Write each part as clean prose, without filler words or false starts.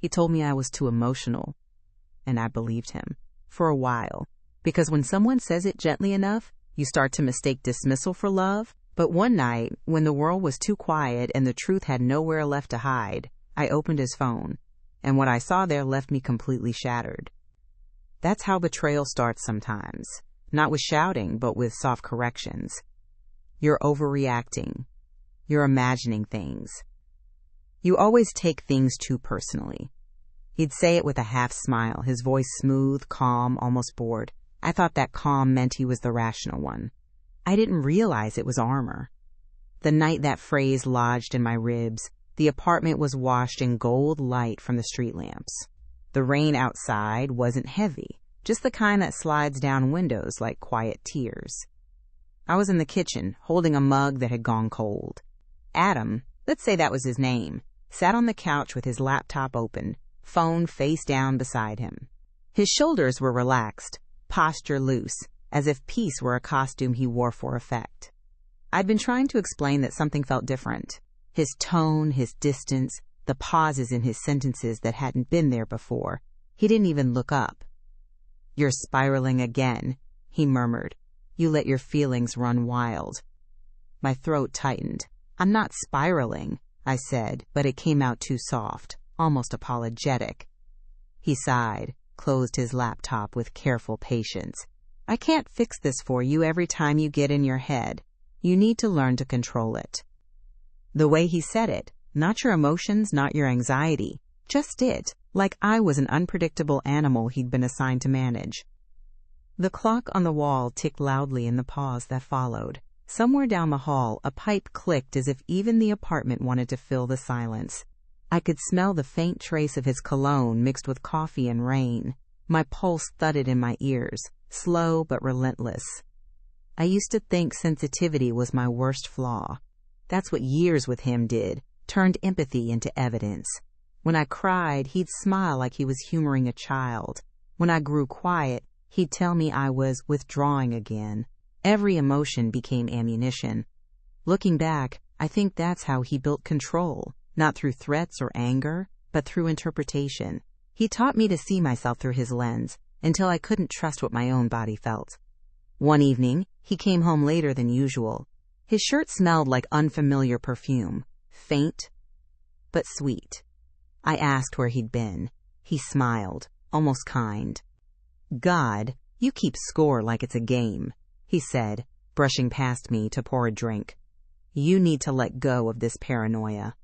He told me I was too emotional, and I believed him for a while. Because when someone says it gently enough, you start to mistake dismissal for love. But one night, when the world was too quiet and the truth had nowhere left to hide, I opened his phone, and what I saw there left me completely shattered. That's how betrayal starts sometimes. Not with shouting, but with soft corrections. You're overreacting. You're imagining things. You always take things too personally. He'd say it with a half smile, his voice smooth, calm, almost bored. I thought that calm meant he was the rational one. I didn't realize it was armor. The night that phrase lodged in my ribs, the apartment was washed in gold light from the street lamps. The rain outside wasn't heavy, just the kind that slides down windows like quiet tears. I was in the kitchen, holding a mug that had gone cold. Adam, let's say that was his name, sat on the couch with his laptop open, phone face down beside him. His shoulders were relaxed, posture loose, as if peace were a costume he wore for effect. I'd been trying to explain that something felt different. His tone, his distance, the pauses in his sentences that hadn't been there before. He didn't even look up. "You're spiraling again," he murmured. "You let your feelings run wild." My throat tightened. "I'm not spiraling," I said, but it came out too soft, almost apologetic. He sighed, closed his laptop with careful patience. "I can't fix this for you every time you get in your head. You need to learn to control it." The way he said it, not your emotions, not your anxiety, just it, like I was an unpredictable animal he'd been assigned to manage. The clock on the wall ticked loudly in the pause that followed. Somewhere down the hall, a pipe clicked as if even the apartment wanted to fill the silence. I could smell the faint trace of his cologne mixed with coffee and rain. My pulse thudded in my ears, slow but relentless. I used to think sensitivity was my worst flaw. That's what years with him did, turned empathy into evidence. When I cried, he'd smile like he was humoring a child. When I grew quiet, he'd tell me I was withdrawing again. Every emotion became ammunition. Looking back, I think that's how he built control, not through threats or anger, but through interpretation. He taught me to see myself through his lens, until I couldn't trust what my own body felt. One evening, he came home later than usual. His shirt smelled like unfamiliar perfume, faint, but sweet. I asked where he'd been. He smiled, almost kind. "God, you keep score like it's a game," he said, brushing past me to pour a drink. "You need to let go of this paranoia."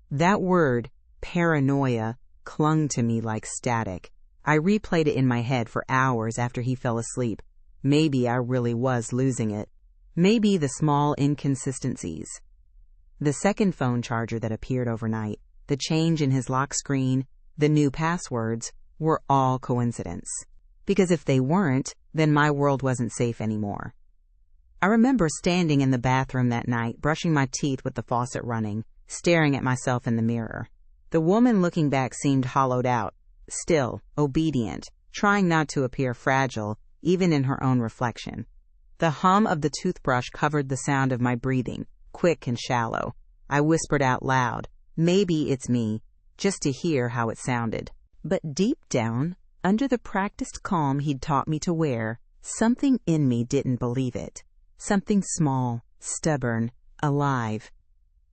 That word, paranoia, clung to me like static. I replayed it in my head for hours after he fell asleep. Maybe I really was losing it. Maybe the small inconsistencies. The second phone charger that appeared overnight, the change in his lock screen, the new passwords, were all coincidence. Because if they weren't, then my world wasn't safe anymore. I remember standing in the bathroom that night, brushing my teeth with the faucet running, staring at myself in the mirror. The woman looking back seemed hollowed out, still, obedient, trying not to appear fragile, even in her own reflection. The hum of the toothbrush covered the sound of my breathing, quick and shallow. I whispered out loud, "Maybe it's me," just to hear how it sounded. But deep down, under the practiced calm he'd taught me to wear, something in me didn't believe it. Something small, stubborn, alive.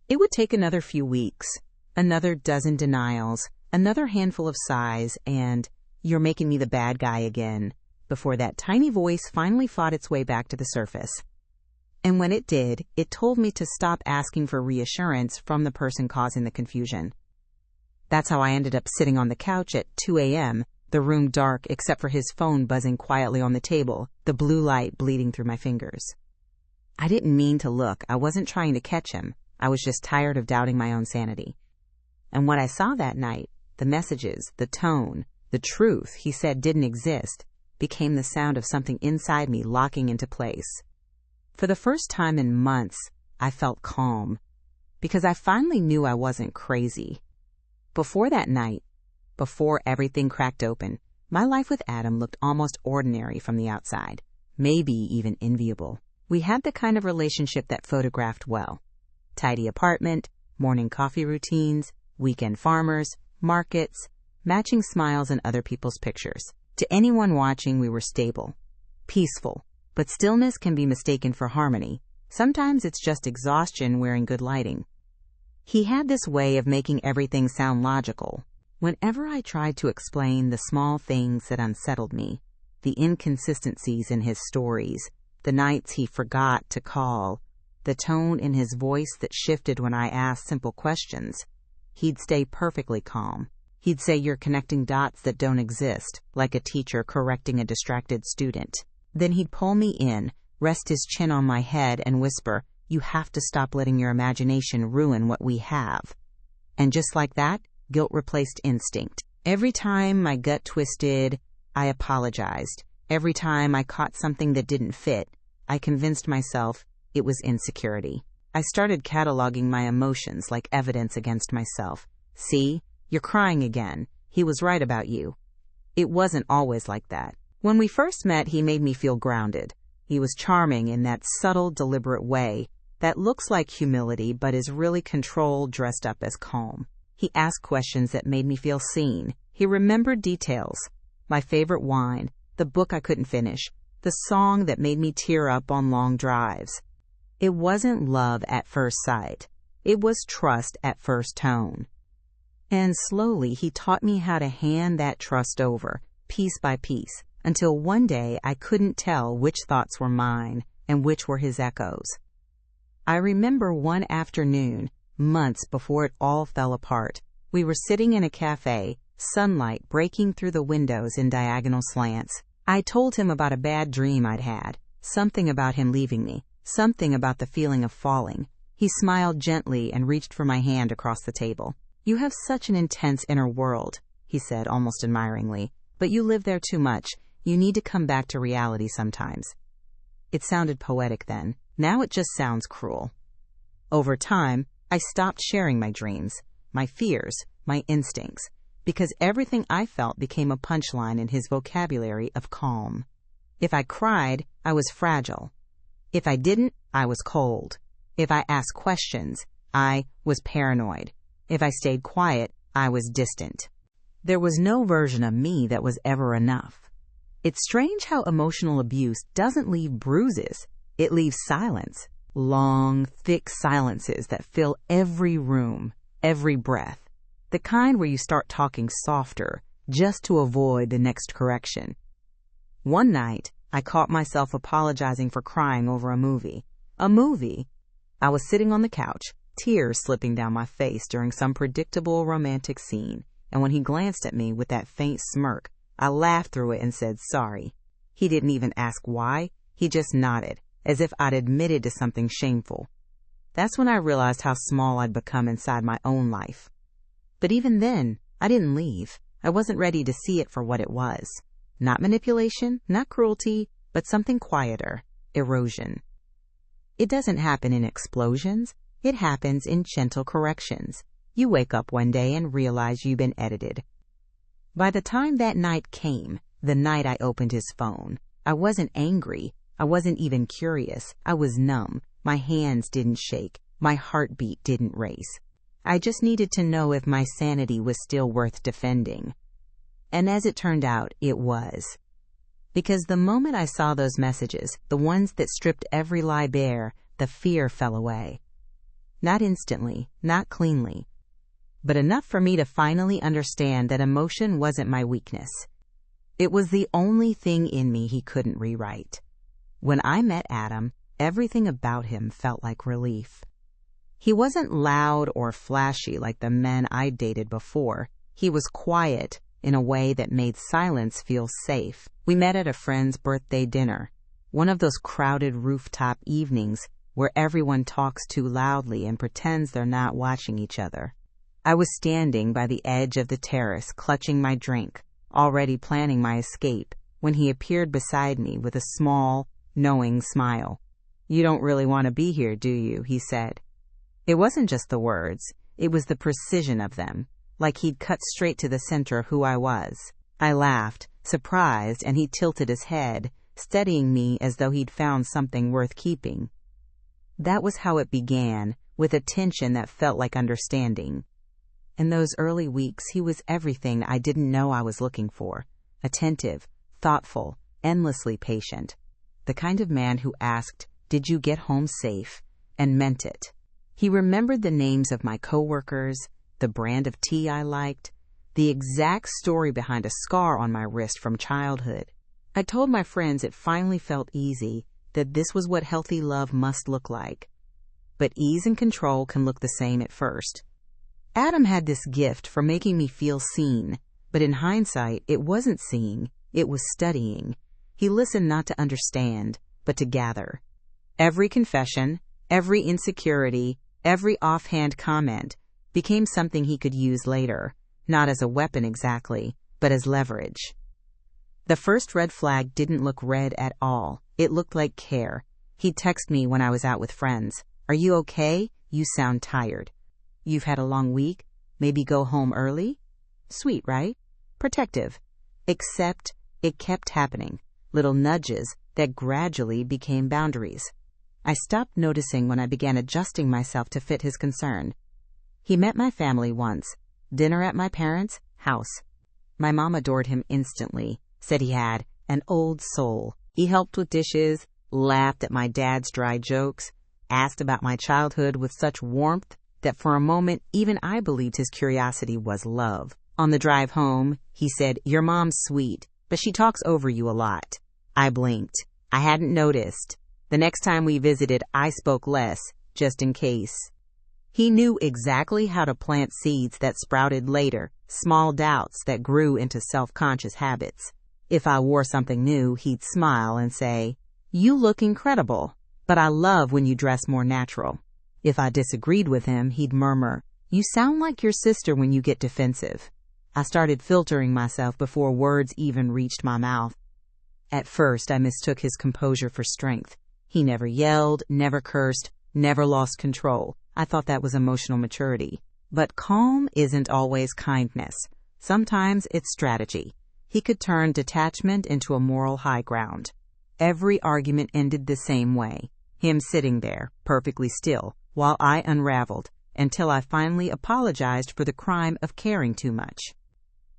It would take another few weeks, another dozen denials, another handful of sighs, and "You're making me the bad guy again," before that tiny voice finally fought its way back to the surface. And when it did, it told me to stop asking for reassurance from the person causing the confusion. That's how I ended up sitting on the couch at 2 a.m., the room dark except for his phone buzzing quietly on the table, the blue light bleeding through my fingers. I didn't mean to look. I wasn't trying to catch him. I was just tired of doubting my own sanity. And what I saw that night, the messages, the tone, the truth he said didn't exist, became the sound of something inside me locking into place. For the first time in months, I felt calm, because I finally knew I wasn't crazy. Before that night, before everything cracked open, my life with Adam looked almost ordinary from the outside, maybe even enviable. We had the kind of relationship that photographed well. Tidy apartment, morning coffee routines, weekend farmers, markets, matching smiles in other people's pictures. To anyone watching, we were stable, peaceful, but stillness can be mistaken for harmony. Sometimes it's just exhaustion wearing good lighting. He had this way of making everything sound logical. Whenever I tried to explain the small things that unsettled me, the inconsistencies in his stories, the nights he forgot to call, the tone in his voice that shifted when I asked simple questions, he'd stay perfectly calm. He'd say you're connecting dots that don't exist, like a teacher correcting a distracted student. Then he'd pull me in, rest his chin on my head, and whisper, "You have to stop letting your imagination ruin what we have." And just like that, guilt replaced instinct. Every time my gut twisted, I apologized. Every time I caught something that didn't fit, I convinced myself it was insecurity. I started cataloging my emotions like evidence against myself. "See, you're crying again. He was right about you." It wasn't always like that. When we first met, he made me feel grounded. He was charming in that subtle, deliberate way that looks like humility but is really control dressed up as calm. He asked questions that made me feel seen. He remembered details. My favorite wine, the book I couldn't finish, the song that made me tear up on long drives. It wasn't love at first sight. It was trust at first tone. And slowly he taught me how to hand that trust over, piece by piece, until one day I couldn't tell which thoughts were mine and which were his echoes. I remember one afternoon, months before it all fell apart. We were sitting in a cafe, sunlight breaking through the windows in diagonal slants. I told him about a bad dream I'd had, something about him leaving me, something about the feeling of falling. He smiled gently and reached for my hand across the table. "You have such an intense inner world," he said almost admiringly, "but you live there too much. You need to come back to reality sometimes." It sounded poetic then. Now it just sounds cruel. Over time, I stopped sharing my dreams, my fears, my instincts, because everything I felt became a punchline in his vocabulary of calm. If I cried, I was fragile. If I didn't, I was cold. If I asked questions, I was paranoid. If I stayed quiet, I was distant. There was no version of me that was ever enough. It's strange how emotional abuse doesn't leave bruises. It leaves silence. Long, thick silences that fill every room, every breath. The kind where you start talking softer just to avoid the next correction. One night, I caught myself apologizing for crying over a movie. A movie? I was sitting on the couch, tears slipping down my face during some predictable romantic scene, and when he glanced at me with that faint smirk, I laughed through it and said sorry. He didn't even ask why, he just nodded, as if I'd admitted to something shameful. That's when I realized how small I'd become inside my own life. But even then, I didn't leave. I wasn't ready to see it for what it was. Not manipulation, not cruelty, but something quieter, erosion. It doesn't happen in explosions. It happens in gentle corrections. You wake up one day and realize you've been edited. By the time that night came, the night I opened his phone, I wasn't angry. I wasn't even curious. I was numb. My hands didn't shake. My heartbeat didn't race. I just needed to know if my sanity was still worth defending. And as it turned out, it was. Because the moment I saw those messages, the ones that stripped every lie bare, the fear fell away. Not instantly, not cleanly, but enough for me to finally understand that emotion wasn't my weakness. It was the only thing in me he couldn't rewrite. When I met Adam, everything about him felt like relief. He wasn't loud or flashy like the men I'd dated before. He was quiet in a way that made silence feel safe. We met at a friend's birthday dinner, one of those crowded rooftop evenings where everyone talks too loudly and pretends they're not watching each other. I was standing by the edge of the terrace, clutching my drink, already planning my escape, when he appeared beside me with a small, knowing smile. "You don't really want to be here, do you?" he said. It wasn't just the words, it was the precision of them, like he'd cut straight to the center of who I was. I laughed, surprised, and he tilted his head, studying me as though he'd found something worth keeping. That was how it began, with a tension that felt like understanding. In those early weeks, he was everything I didn't know I was looking for. Attentive, thoughtful, endlessly patient. The kind of man who asked, "Did you get home safe?" and meant it. He remembered the names of my coworkers, the brand of tea I liked, the exact story behind a scar on my wrist from childhood. I told my friends it finally felt easy, that this was what healthy love must look like. But ease and control can look the same at first. Adam had this gift for making me feel seen, but in hindsight, it wasn't seeing, it was studying. He listened not to understand, but to gather. Every confession, every insecurity, every offhand comment became something he could use later, not as a weapon exactly, but as leverage. The first red flag didn't look red at all. It looked like care. He'd text me when I was out with friends. "Are you okay? You sound tired. You've had a long week? Maybe go home early?" Sweet, right? Protective. Except it kept happening. Little nudges that gradually became boundaries. I stopped noticing when I began adjusting myself to fit his concern. He met my family once. Dinner at my parents' house. My mom adored him instantly, said he had an old soul. He helped with dishes, laughed at my dad's dry jokes, asked about my childhood with such warmth that for a moment even I believed his curiosity was love. On the drive home, he said, "Your mom's sweet, but she talks over you a lot." I blinked. I hadn't noticed. The next time we visited, I spoke less, just in case. He knew exactly how to plant seeds that sprouted later, small doubts that grew into self-conscious habits. If I wore something new, he'd smile and say, "You look incredible, but I love when you dress more natural." If I disagreed with him, he'd murmur, "You sound like your sister when you get defensive." I started filtering myself before words even reached my mouth. At first, I mistook his composure for strength. He never yelled, never cursed, never lost control. I thought that was emotional maturity. But calm isn't always kindness. Sometimes it's strategy. He could turn detachment into a moral high ground. Every argument ended the same way. Him sitting there, perfectly still, while I unraveled, until I finally apologized for the crime of caring too much.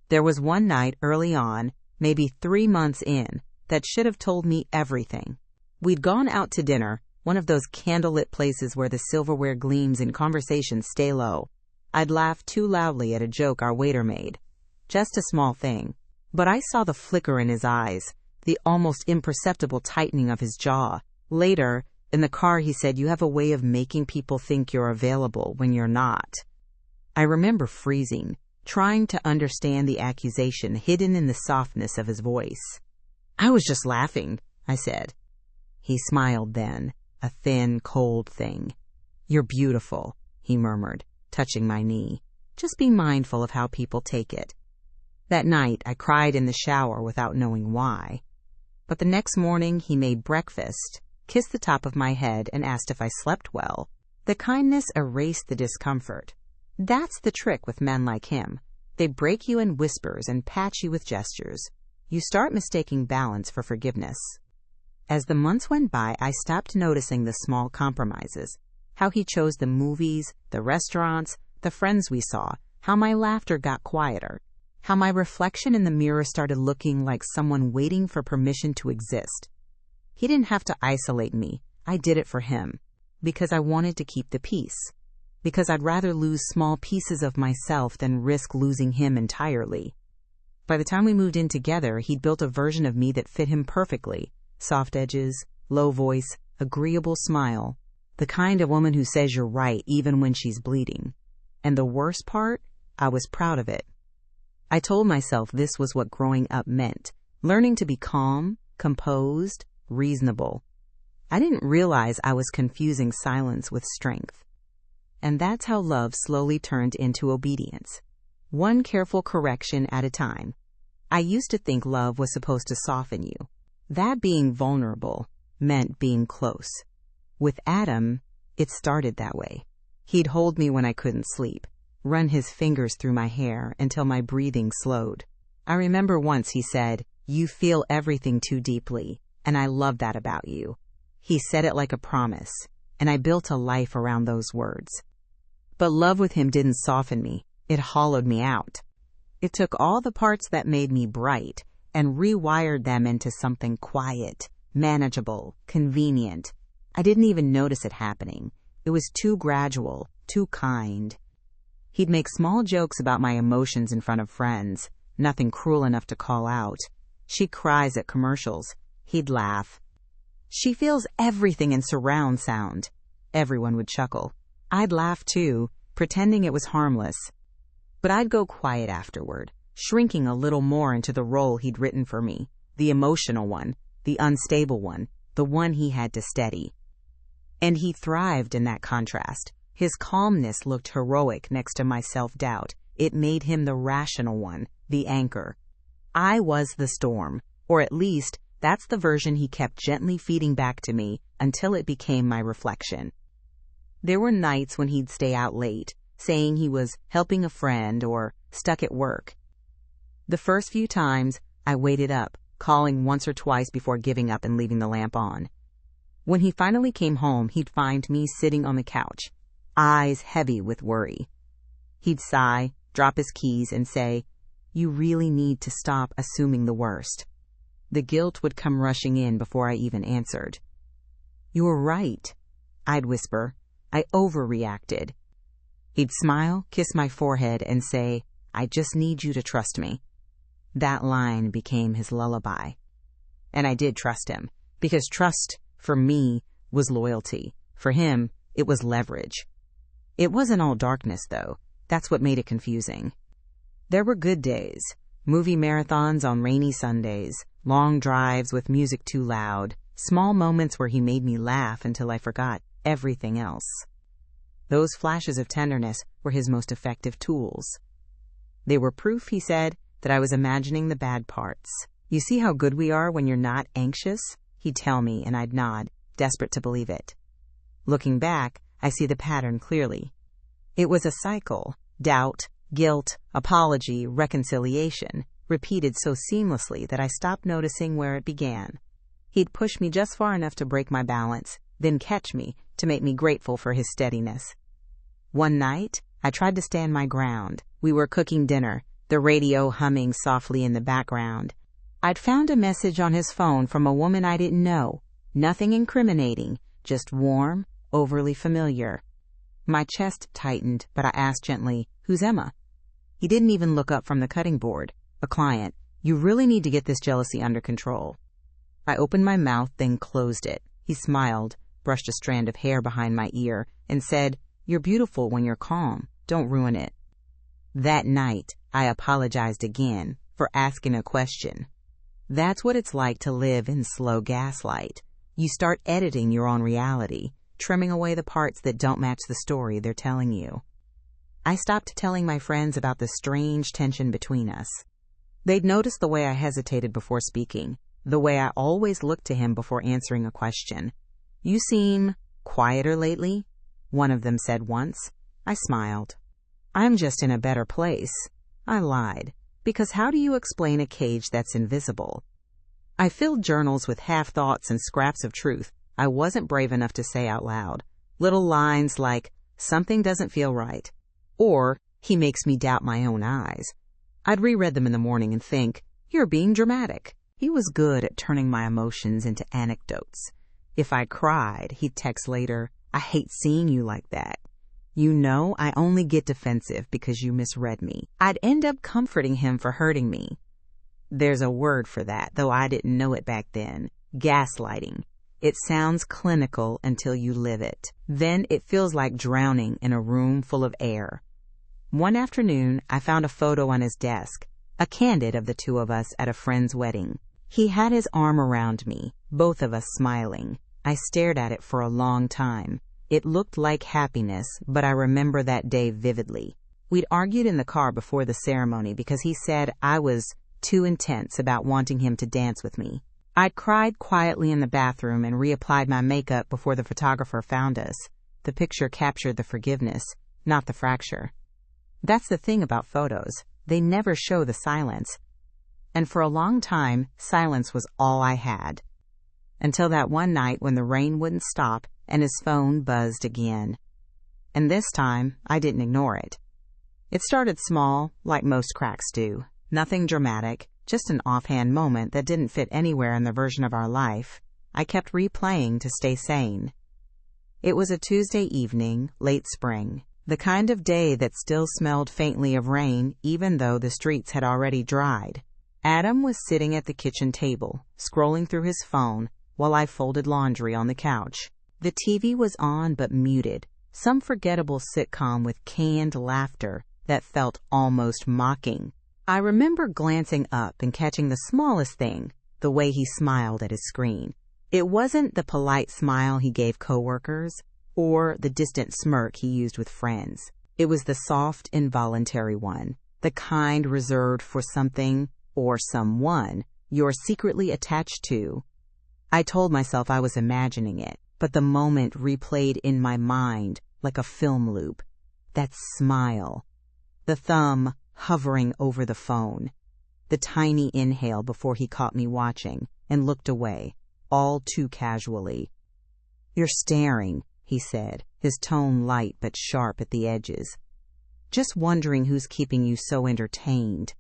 There was one night early on, maybe 3 months in, that should have told me everything. We'd gone out to dinner, one of those candlelit places where the silverware gleams and conversations stay low. I'd laughed too loudly at a joke our waiter made. Just a small thing. But I saw the flicker in his eyes, the almost imperceptible tightening of his jaw. Later, in the car, he said, "You have a way of making people think you're available when you're not." I remember freezing, trying to understand the accusation hidden in the softness of his voice. "I was just laughing," I said. He smiled then, a thin, cold thing. "You're beautiful," he murmured, touching my knee. "Just be mindful of how people take it." That night, I cried in the shower without knowing why. But the next morning, he made breakfast, kissed the top of my head, and asked if I slept well. The kindness erased the discomfort. That's the trick with men like him. They break you in whispers and pat you with gestures. You start mistaking balance for forgiveness. As the months went by, I stopped noticing the small compromises. How he chose the movies, the restaurants, the friends we saw, how my laughter got quieter, how my reflection in the mirror started looking like someone waiting for permission to exist. He didn't have to isolate me. I did it for him. Because I wanted to keep the peace. Because I'd rather lose small pieces of myself than risk losing him entirely. By the time we moved in together, he'd built a version of me that fit him perfectly. Soft edges, low voice, agreeable smile. The kind of woman who says you're right even when she's bleeding. And the worst part, I was proud of it. I told myself this was what growing up meant. Learning to be calm, composed, reasonable. I didn't realize I was confusing silence with strength. And that's how love slowly turned into obedience. One careful correction at a time. I used to think love was supposed to soften you. That being vulnerable meant being close. With Adam, it started that way. He'd hold me when I couldn't sleep, run his fingers through my hair until my breathing slowed. I remember once he said, "You feel everything too deeply, and I love that about you." He said it like a promise, and I built a life around those words. But love with him didn't soften me. It hollowed me out. It took all the parts that made me bright and rewired them into something quiet, manageable, convenient. I didn't even notice it happening. It was too gradual, too kind. He'd make small jokes about my emotions in front of friends, nothing cruel enough to call out. She cries at commercials. He'd laugh. She feels everything in surround sound. Everyone would chuckle. I'd laugh too, pretending it was harmless. But I'd go quiet afterward, shrinking a little more into the role he'd written for me, the emotional one, the unstable one, the one he had to steady. And he thrived in that contrast. His calmness looked heroic next to my self-doubt. It made him the rational one, the anchor. I was the storm, or at least that's the version he kept gently feeding back to me until it became my reflection. There were nights when he'd stay out late, saying he was helping a friend or stuck at work. The first few times, I waited up, calling once or twice before giving up and leaving the lamp on. When he finally came home, he'd find me sitting on the couch, eyes heavy with worry. He'd sigh, drop his keys, and say, "You really need to stop assuming the worst." The guilt would come rushing in before I even answered. "You're right," I'd whisper. I overreacted. He'd smile, kiss my forehead, and say, "I just need you to trust me." That line became his lullaby. And I did trust him, because trust, for me, was loyalty. For him, it was leverage. It wasn't all darkness, though. That's what made it confusing. There were good days, movie marathons on rainy Sundays, long drives with music too loud, small moments where he made me laugh until I forgot everything else. Those flashes of tenderness were his most effective tools. They were proof, he said, that I was imagining the bad parts. "You see how good we are when you're not anxious?" He'd tell me, and I'd nod, desperate to believe it. Looking back, I see the pattern clearly. It was a cycle: doubt, guilt, apology, reconciliation, repeated so seamlessly that I stopped noticing where it began. He'd push me just far enough to break my balance, then catch me to make me grateful for his steadiness. One night, I tried to stand my ground. We were cooking dinner, the radio humming softly in the background. I'd found a message on his phone from a woman I didn't know. Nothing incriminating, just warm, overly familiar. My chest tightened, but I asked gently, "Who's Emma?" He didn't even look up from the cutting board. "A client. You really need to get this jealousy under control." I opened my mouth, then closed it. He smiled, brushed a strand of hair behind my ear, and said, "You're beautiful when you're calm. Don't ruin it." That night, I apologized again for asking a question. That's what it's like to live in slow gaslight. You start editing your own reality, trimming away the parts that don't match the story they're telling you. I stopped telling my friends about the strange tension between us. They'd noticed the way I hesitated before speaking, the way I always looked to him before answering a question. "You seem quieter lately," one of them said once. I smiled. "I'm just in a better place." I lied, because how do you explain a cage that's invisible? I filled journals with half-thoughts and scraps of truth I wasn't brave enough to say out loud. Little lines like, "Something doesn't feel right," or "He makes me doubt my own eyes." I'd reread them in the morning and think, "You're being dramatic." He was good at turning my emotions into anecdotes. If I cried, he'd text later, "I hate seeing you like that. You know, I only get defensive because you misread me." I'd end up comforting him for hurting me. There's a word for that, though I didn't know it back then. Gaslighting. It sounds clinical until you live it. Then it feels like drowning in a room full of air. One afternoon, I found a photo on his desk, a candid of the two of us at a friend's wedding. He had his arm around me, both of us smiling. I stared at it for a long time. It looked like happiness, but I remember that day vividly. We'd argued in the car before the ceremony because he said I was too intense about wanting him to dance with me. I'd cried quietly in the bathroom and reapplied my makeup before the photographer found us. The picture captured the forgiveness, not the fracture. That's the thing about photos. They never show the silence. And for a long time, silence was all I had. Until that one night when the rain wouldn't stop and his phone buzzed again. And this time, I didn't ignore it. It started small, like most cracks do. Nothing dramatic, just an offhand moment that didn't fit anywhere in the version of our life I kept replaying to stay sane. It was a Tuesday evening, late spring, the kind of day that still smelled faintly of rain even though the streets had already dried. Adam was sitting at the kitchen table, scrolling through his phone while I folded laundry on the couch. The TV was on but muted, some forgettable sitcom with canned laughter that felt almost mocking. I remember glancing up and catching the smallest thing, the way he smiled at his screen. It wasn't the polite smile he gave coworkers or the distant smirk he used with friends. It was the soft, involuntary one, the kind reserved for something or someone you're secretly attached to. I told myself I was imagining it, but the moment replayed in my mind like a film loop. That smile. The thumb hovering over the phone. The tiny inhale before he caught me watching and looked away, all too casually. "You're staring," he said, his tone light but sharp at the edges. "Just wondering who's keeping you so entertained."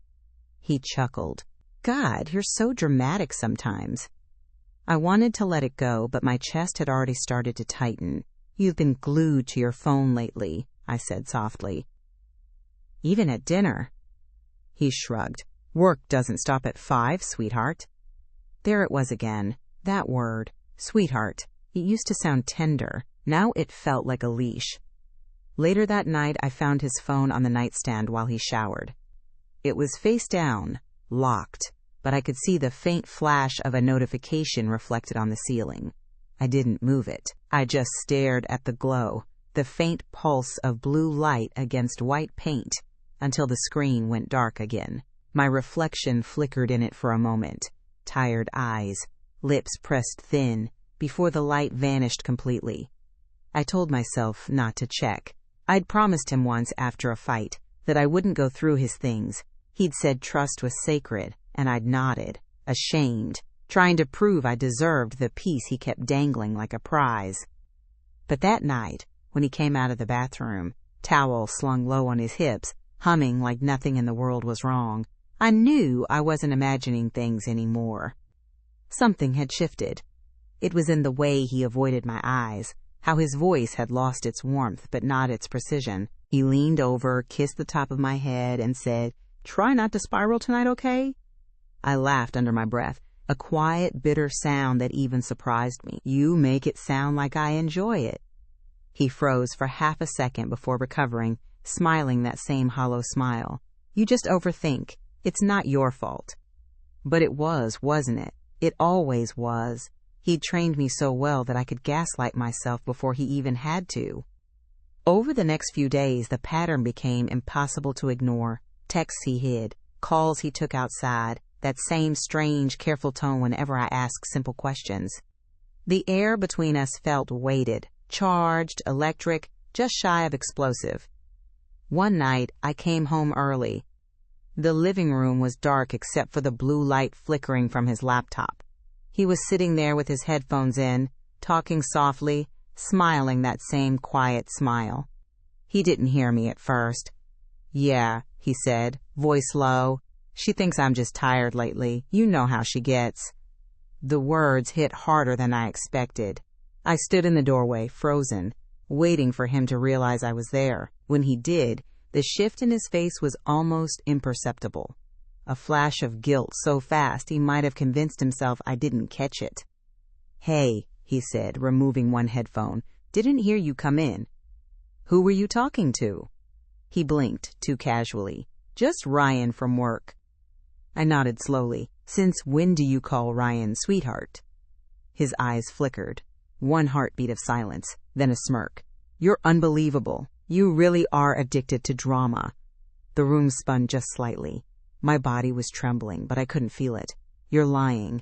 He chuckled. "God, you're so dramatic sometimes." I wanted to let it go, but my chest had already started to tighten. "You've been glued to your phone lately," I said softly. "Even at dinner?" He shrugged. "Work doesn't stop at 5, sweetheart." There it was again. That word, sweetheart. It used to sound tender. Now it felt like a leash. Later that night, I found his phone on the nightstand while he showered. It was face down, locked, but I could see the faint flash of a notification reflected on the ceiling. I didn't move it. I just stared at the glow, the faint pulse of blue light against white paint, until the screen went dark again. My reflection flickered in it for a moment. Tired eyes, lips pressed thin, before the light vanished completely. I told myself not to check. I'd promised him once after a fight that I wouldn't go through his things. He'd said trust was sacred, and I'd nodded, ashamed, trying to prove I deserved the peace he kept dangling like a prize. But that night, when he came out of the bathroom, towel slung low on his hips, humming like nothing in the world was wrong, I knew I wasn't imagining things anymore. Something had shifted. It was in the way he avoided my eyes, how his voice had lost its warmth but not its precision. He leaned over, kissed the top of my head, and said, "Try not to spiral tonight, okay?" I laughed under my breath, a quiet, bitter sound that even surprised me. "You make it sound like I enjoy it." He froze for half a second before recovering, smiling that same hollow smile. "You just overthink. It's not your fault." But it was, wasn't it? It always was. He'd trained me so well that I could gaslight myself before he even had to. Over the next few days, the pattern became impossible to ignore. Texts he hid, calls he took outside, that same strange, careful tone whenever I asked simple questions. The air between us felt weighted, charged, electric, just shy of explosive. One night, I came home early. The living room was dark except for the blue light flickering from his laptop. He was sitting there with his headphones in, talking softly, smiling that same quiet smile. He didn't hear me at first. "Yeah," he said, voice low. "She thinks I'm just tired lately. You know how she gets." The words hit harder than I expected. I stood in the doorway, frozen, waiting for him to realize I was there. When he did, the shift in his face was almost imperceptible. A flash of guilt so fast he might have convinced himself I didn't catch it. "Hey," he said, removing one headphone. "Didn't hear you come in." "Who were you talking to?" He blinked, too casually. "Just Ryan from work." I nodded slowly. "Since when do you call Ryan sweetheart?" His eyes flickered. One heartbeat of silence, then a smirk. "You're unbelievable. You really are addicted to drama." The room spun just slightly. My body was trembling, but I couldn't feel it. "You're lying."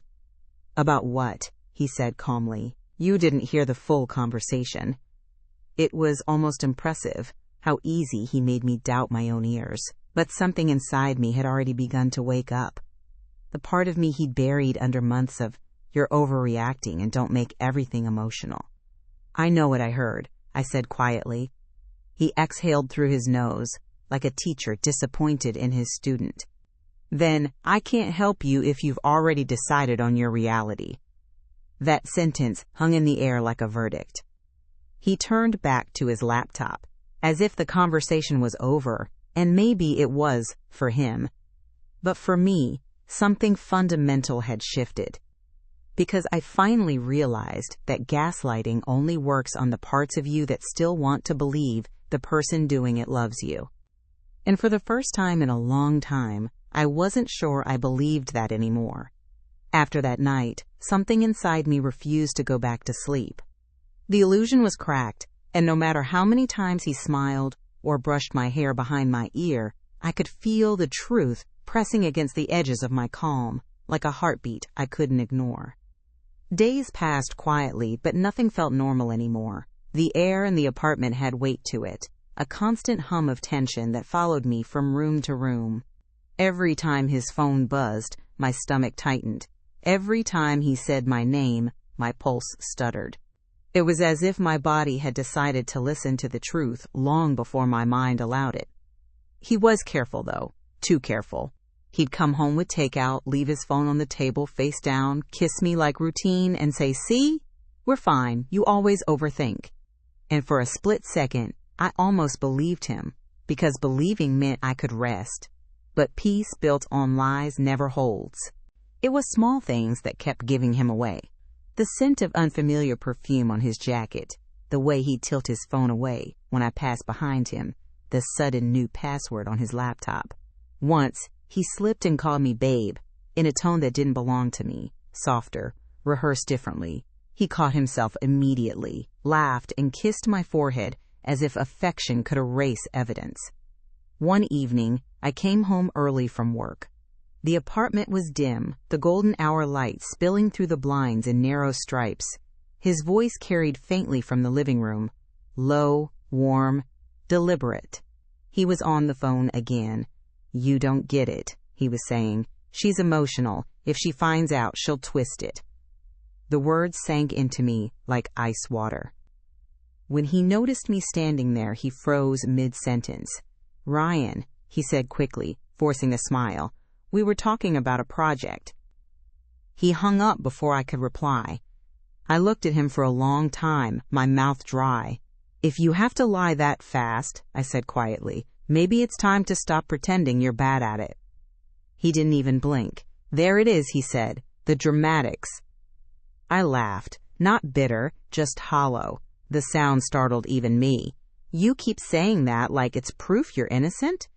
"About what?" he said calmly. "You didn't hear the full conversation." It was almost impressive how easy he made me doubt my own ears. But something inside me had already begun to wake up. The part of me he'd buried under months of, "You're overreacting and don't make everything emotional." "I know what I heard," I said quietly. He exhaled through his nose, like a teacher disappointed in his student. Then, I can't help you if you've already decided on your reality. That sentence hung in the air like a verdict. He turned back to his laptop, as if the conversation was over, and maybe it was for him. But for me, something fundamental had shifted. Because I finally realized that gaslighting only works on the parts of you that still want to believe the person doing it loves you. And for the first time in a long time, I wasn't sure I believed that anymore. After that night, something inside me refused to go back to sleep. The illusion was cracked, and no matter how many times he smiled or brushed my hair behind my ear, I could feel the truth pressing against the edges of my calm, like a heartbeat I couldn't ignore. Days passed quietly, but nothing felt normal anymore. The air in the apartment had weight to it, a constant hum of tension that followed me from room to room. Every time his phone buzzed, my stomach tightened. Every time he said my name, my pulse stuttered. It was as if my body had decided to listen to the truth long before my mind allowed it. He was careful, though. Too careful. He'd come home with takeout, leave his phone on the table face down, kiss me like routine, and say, "See? We're fine. You always overthink." And for a split second, I almost believed him, because believing meant I could rest. But peace built on lies never holds. It was small things that kept giving him away. The scent of unfamiliar perfume on his jacket, the way he'd tilt his phone away when I passed behind him, the sudden new password on his laptop. Once, he slipped and called me babe, in a tone that didn't belong to me, softer, rehearsed differently. He caught himself immediately, laughed, and kissed my forehead as if affection could erase evidence. One evening, I came home early from work. The apartment was dim, the golden hour light spilling through the blinds in narrow stripes. His voice carried faintly from the living room, low, warm, deliberate. He was on the phone again. "You don't get it," he was saying. "She's emotional. If she finds out, she'll twist it." The words sank into me like ice water. When he noticed me standing there, he froze mid-sentence. "Ryan," he said quickly, forcing a smile, "we were talking about a project." He hung up before I could reply. I looked at him for a long time, my mouth dry. "If you have to lie that fast," I said quietly, "maybe it's time to stop pretending you're bad at it." He didn't even blink. "There it is," he said, "the dramatics." I laughed, not bitter, just hollow. The sound startled even me. "You keep saying that like it's proof you're innocent?"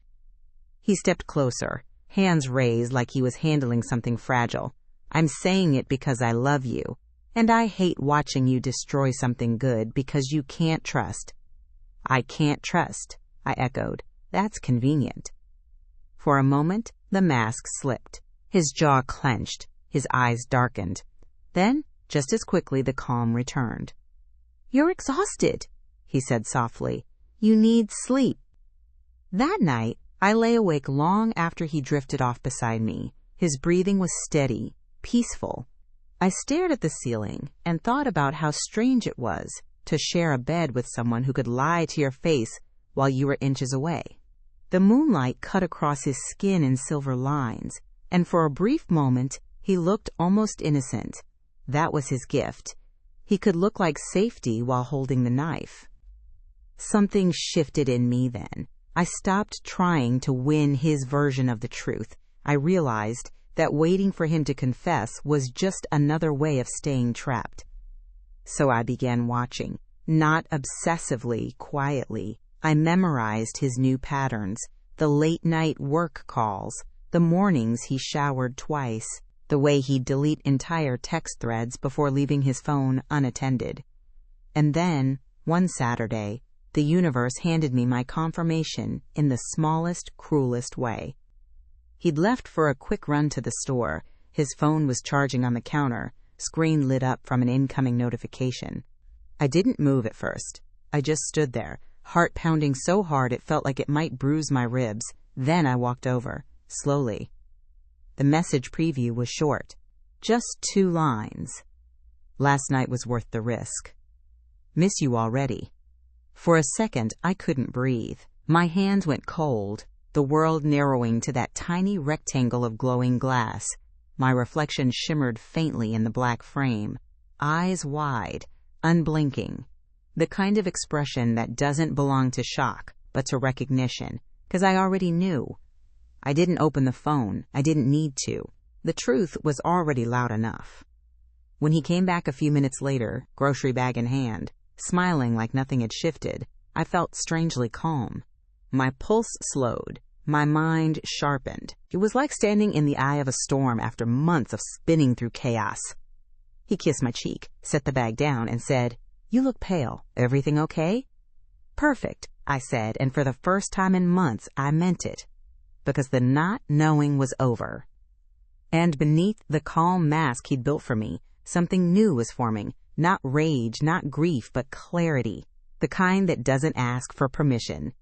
He stepped closer, hands raised like he was handling something fragile. "I'm saying it because I love you, and I hate watching you destroy something good because you can't trust." "I can't trust," I echoed. "That's convenient." For a moment, the mask slipped. His jaw clenched, his eyes darkened. Then, just as quickly, the calm returned. "You're exhausted," he said softly. "You need sleep." That night, I lay awake long after he drifted off beside me. His breathing was steady, peaceful. I stared at the ceiling and thought about how strange it was to share a bed with someone who could lie to your face while you were inches away. The moonlight cut across his skin in silver lines, and for a brief moment, he looked almost innocent. That was his gift. He could look like safety while holding the knife. Something shifted in me then. I stopped trying to win his version of the truth. I realized that waiting for him to confess was just another way of staying trapped. So I began watching, not obsessively, quietly. I memorized his new patterns, the late-night work calls, the mornings he showered twice, the way he'd delete entire text threads before leaving his phone unattended. And then, one Saturday, the universe handed me my confirmation in the smallest, cruelest way. He'd left for a quick run to the store. His phone was charging on the counter, screen lit up from an incoming notification. I didn't move at first. I just stood there, heart pounding so hard it felt like it might bruise my ribs. Then I walked over, slowly. The message preview was short, just 2 lines. "Last night was worth the risk. Miss you already." For a second, I couldn't breathe. My hands went cold, the world narrowing to that tiny rectangle of glowing glass. My reflection shimmered faintly in the black frame, eyes wide, unblinking. The kind of expression that doesn't belong to shock, but to recognition, 'cause I already knew. I didn't open the phone. I didn't need to. The truth was already loud enough. When he came back a few minutes later, grocery bag in hand, smiling like nothing had shifted, I felt strangely calm. My pulse slowed. My mind sharpened. It was like standing in the eye of a storm after months of spinning through chaos. He kissed my cheek, set the bag down, and said, "You look pale. Everything okay?" "Perfect," I said, and for the first time in months, I meant it. Because the not knowing was over. And beneath the calm mask he'd built for me, something new was forming. Not rage, not grief, but clarity. The kind that doesn't ask for permission.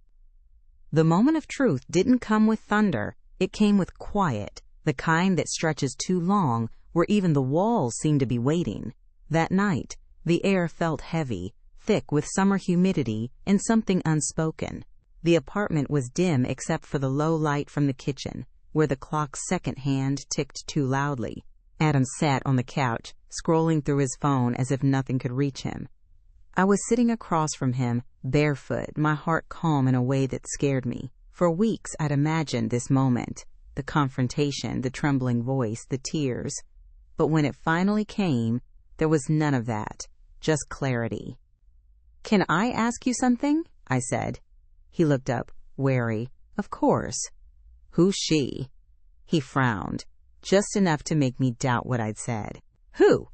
The moment of truth didn't come with thunder. It came with quiet, the kind that stretches too long, where even the walls seem to be waiting. That night, the air felt heavy, thick with summer humidity and something unspoken. The apartment was dim except for the low light from the kitchen, where the clock's second hand ticked too loudly. Adam sat on the couch, scrolling through his phone as if nothing could reach him. I was sitting across from him, barefoot, my heart calm in a way that scared me. For weeks I'd imagined this moment, the confrontation, the trembling voice, the tears. But when it finally came, there was none of that, just clarity. "Can I ask you something?" I said. He looked up, wary. "Of course." "Who's she?" He frowned, just enough to make me doubt what I'd said. "Who?"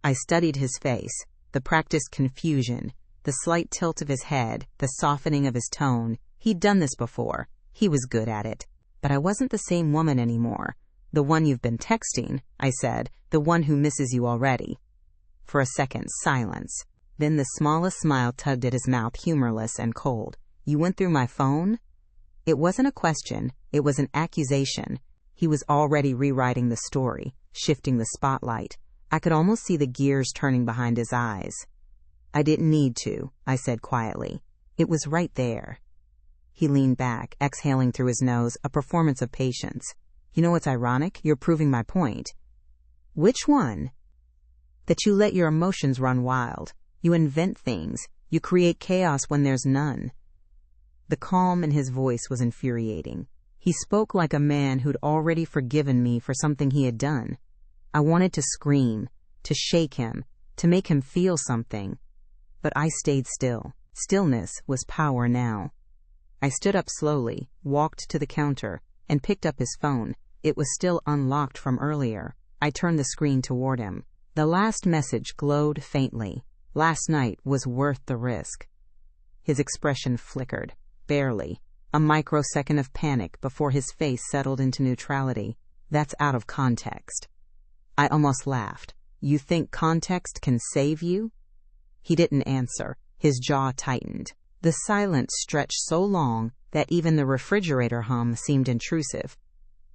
I studied his face, the practiced confusion, the slight tilt of his head, the softening of his tone. He'd done this before. He was good at it. But I wasn't the same woman anymore. "The one you've been texting," I said, "the one who misses you already." For a second, silence. Then the smallest smile tugged at his mouth, humorless and cold. "You went through my phone?" It wasn't a question. It was an accusation. He was already rewriting the story, shifting the spotlight. I could almost see the gears turning behind his eyes. "I didn't need to," I said quietly. "It was right there." He leaned back, exhaling through his nose, a performance of patience. "You know what's ironic? You're proving my point." "Which one?" "That you let your emotions run wild. You invent things. You create chaos when there's none." The calm in his voice was infuriating. He spoke like a man who'd already forgiven me for something he had done. I wanted to scream, to shake him, to make him feel something. But I stayed still. Stillness was power now. I stood up slowly, walked to the counter, and picked up his phone. It was still unlocked from earlier. I turned the screen toward him. The last message glowed faintly. Last night was worth the risk. His expression flickered, barely. A microsecond of panic before his face settled into neutrality. That's out of context. I almost laughed. "You think context can save you?" He didn't answer. His jaw tightened. The silence stretched so long that even the refrigerator hum seemed intrusive.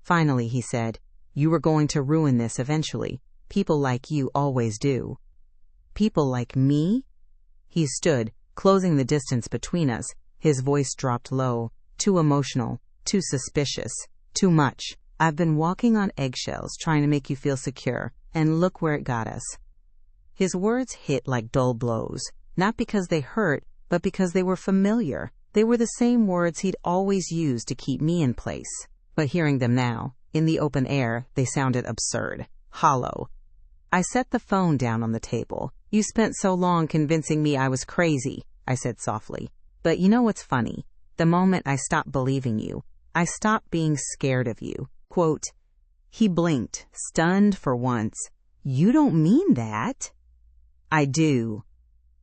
Finally he said, "You were going to ruin this eventually. People like you always do." "People like me?" He stood, closing the distance between us. His voice dropped low. "Too emotional, too suspicious, too much. I've been walking on eggshells trying to make you feel secure, and look where it got us." His words hit like dull blows, not because they hurt, but because they were familiar. They were the same words he'd always used to keep me in place. But hearing them now, in the open air, they sounded absurd, hollow. I set the phone down on the table. "You spent so long convincing me I was crazy," I said softly. "But you know what's funny? The moment I stopped believing you, I stopped being scared of you." Quote, he blinked, stunned for once. "You don't mean that?" "I do."